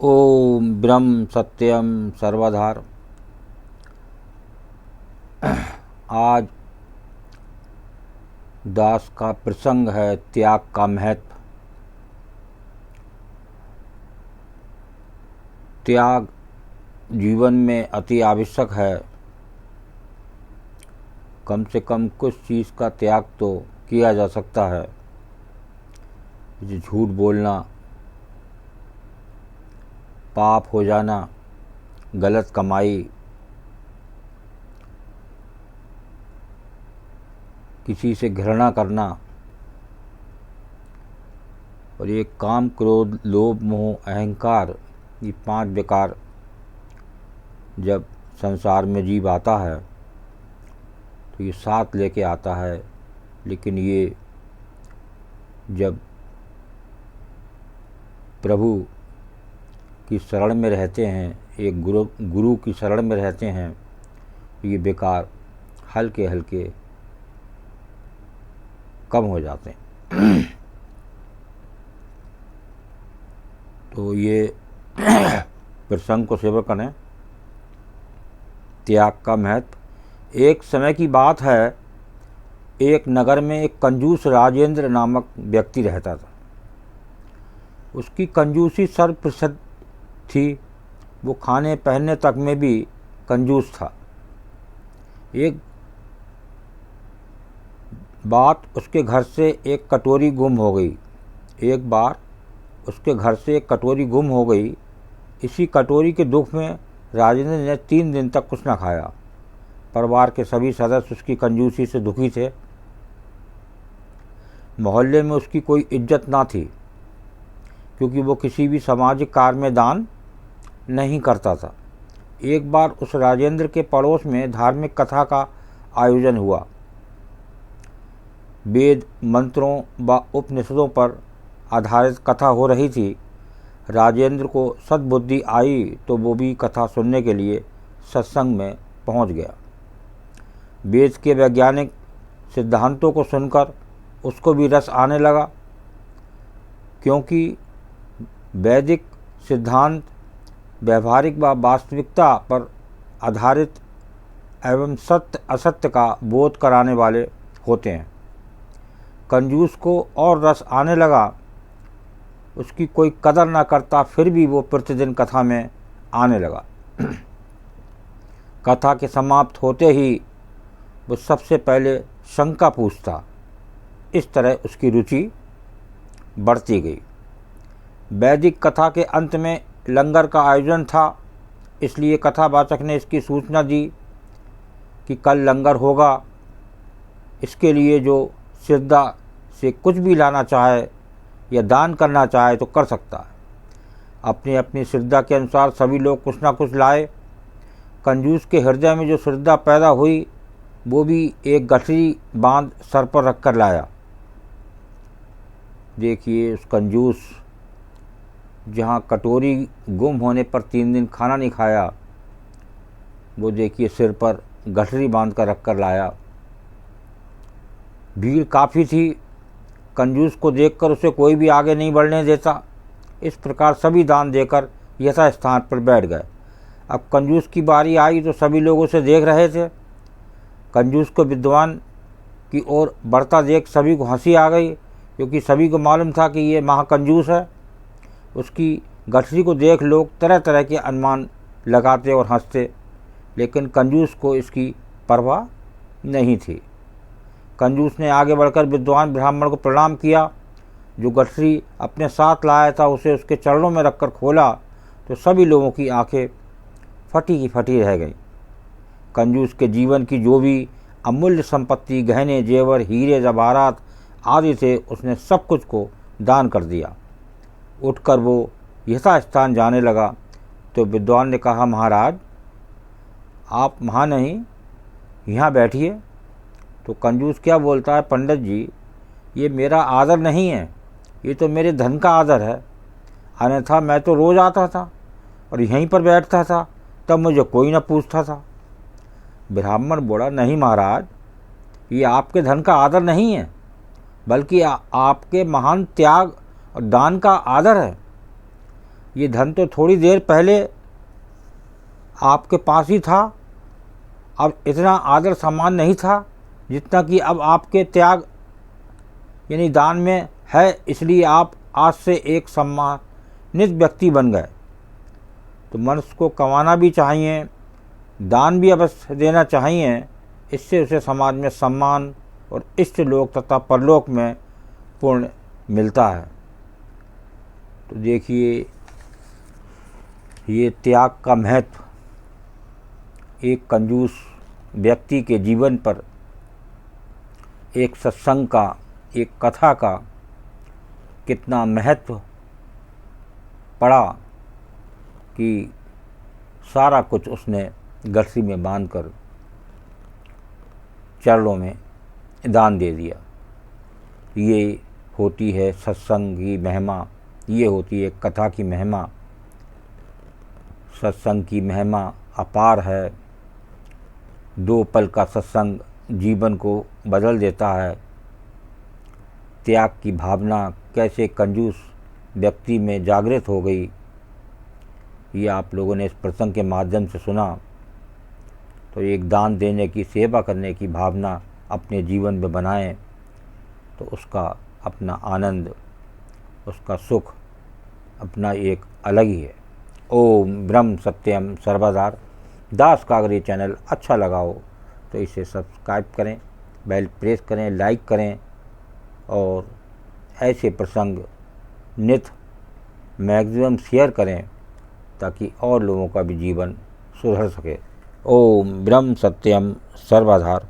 ओम ब्रह्म सत्यम सर्वधार। आज दास का प्रसंग है त्याग का महत्व। त्याग जीवन में अति आवश्यक है। कम से कम कुछ चीज़ का त्याग तो किया जा सकता है। जैसे झूठ बोलना, पाप हो जाना, गलत कमाई, किसी से घृणा करना, और ये काम, क्रोध, लोभ, मोह, अहंकार, ये 5 विकार जब संसार में जीव आता है तो ये साथ लेके आता है। लेकिन ये जब प्रभु की शरण में रहते हैं, एक गुरु की शरण में रहते हैं, तो ये विकार हल्के हल्के कम हो जाते हैं। तो ये प्रसंग को सेवा करें। त्याग का महत्व। एक समय की बात है, एक नगर में एक कंजूस राजेंद्र नामक व्यक्ति रहता था। उसकी कंजूसी सर्वप्रसिद्ध थी। वो खाने पहनने तक में भी कंजूस था। एक बात, उसके घर से एक कटोरी गुम हो गई। एक बार उसके घर से एक कटोरी गुम हो गई। इसी कटोरी के दुख में राजेंद्र ने 3 दिन तक कुछ न खाया। परिवार के सभी सदस्य उसकी कंजूसी से दुखी थे। मोहल्ले में उसकी कोई इज्जत ना थी, क्योंकि वो किसी भी सामाजिक कार्य में दान नहीं करता था। एक बार उस राजेंद्र के पड़ोस में धार्मिक कथा का आयोजन हुआ। वेद मंत्रों व उपनिषदों पर आधारित कथा हो रही थी। राजेंद्र को सद्बुद्धि आई तो वो भी कथा सुनने के लिए सत्संग में पहुंच गया। वेद के वैज्ञानिक सिद्धांतों को सुनकर उसको भी रस आने लगा, क्योंकि वैदिक सिद्धांत व्यवहारिक व वास्तविकता पर आधारित एवं सत्य असत्य का बोध कराने वाले होते हैं। कंजूस को और रस आने लगा। उसकी कोई कदर न करता, फिर भी वो प्रतिदिन कथा में आने लगा। कथा के समाप्त होते ही वो सबसे पहले शंका पूछता। इस तरह उसकी रुचि बढ़ती गई। वैदिक कथा के अंत में लंगर का आयोजन था, इसलिए कथावाचक ने इसकी सूचना दी कि कल लंगर होगा। इसके लिए जो श्रद्धा से कुछ भी लाना चाहे या दान करना चाहे तो कर सकता है। अपनी अपनी श्रद्धा के अनुसार सभी लोग कुछ ना कुछ लाए। कंजूस के हृदय में जो श्रद्धा पैदा हुई, वो भी एक गठरी बांध सर पर रखकर लाया। देखिए, उस कंजूस जहाँ कटोरी गुम होने पर 3 दिन खाना नहीं खाया, वो देखिए सिर पर गठरी बांध कर रख कर लाया। भीड़ काफ़ी थी। कंजूस को देखकर उसे कोई भी आगे नहीं बढ़ने देता। इस प्रकार सभी दान देकर यथा स्थान पर बैठ गए। अब कंजूस की बारी आई तो सभी लोग उसे देख रहे थे। कंजूस को विद्वान की ओर बढ़ता देख सभी को हंसी आ गई, क्योंकि सभी को मालूम था कि ये महाकंजूस है। उसकी गठरी को देख लोग तरह तरह के अनुमान लगाते और हंसते, लेकिन कंजूस को इसकी परवाह नहीं थी। कंजूस ने आगे बढ़कर विद्वान ब्राह्मण को प्रणाम किया। जो गठरी अपने साथ लाया था उसे उसके चरणों में रखकर खोला तो सभी लोगों की आंखें फटी की फटी रह गईं। कंजूस के जीवन की जो भी अमूल्य संपत्ति, गहने, जेवर, हीरे जवाहरात आदि थे, उसने सब कुछ को दान कर दिया। उठकर वो यथास्थान जाने लगा तो विद्वान ने कहा, महाराज आप वहाँ नहीं, यहाँ बैठिए। तो कंजूस क्या बोलता है, पंडित जी ये मेरा आदर नहीं है, ये तो मेरे धन का आदर है। अन्यथा मैं तो रोज़ आता था और यहीं पर बैठता था, तब मुझे कोई न पूछता था। ब्राह्मण बोला, नहीं महाराज, ये आपके धन का आदर नहीं है, बल्कि आपके महान त्याग और दान का आदर है। ये धन तो थोड़ी देर पहले आपके पास ही था, अब इतना आदर सम्मान नहीं था जितना कि अब आपके त्याग यानी दान में है, इसलिए आप आज से एक सम्मानित व्यक्ति बन गए। तो मनुष्य को कमाना भी चाहिए, दान भी अवश्य देना चाहिए, इससे उसे समाज में सम्मान और इष्ट लोक तथा परलोक में पुण्य मिलता है। तो देखिए, ये त्याग का महत्व एक कंजूस व्यक्ति के जीवन पर, एक सत्संग का, एक कथा का कितना महत्व पड़ा कि सारा कुछ उसने गठरी में बांधकर चरणों में दान दे दिया। ये होती है सत्संग की महिमा, ये होती है कथा की महिमा। सत्संग की महिमा अपार है। 2 पल का सत्संग जीवन को बदल देता है। त्याग की भावना कैसे कंजूस व्यक्ति में जागृत हो गई, ये आप लोगों ने इस प्रसंग के माध्यम से सुना। तो एक दान देने की, सेवा करने की भावना अपने जीवन में बनाएं, तो उसका अपना आनंद, उसका सुख अपना एक अलग ही है। ओम ब्रह्म सत्यम सर्वदार दास का अगर ये चैनल अच्छा लगा हो तो इसे सब्सक्राइब करें, बेल प्रेस करें, लाइक करें और ऐसे प्रसंग नित मैक्सिमम शेयर करें ताकि और लोगों का भी जीवन सुधर सके। ओम ब्रह्म सत्यम सर्वधार।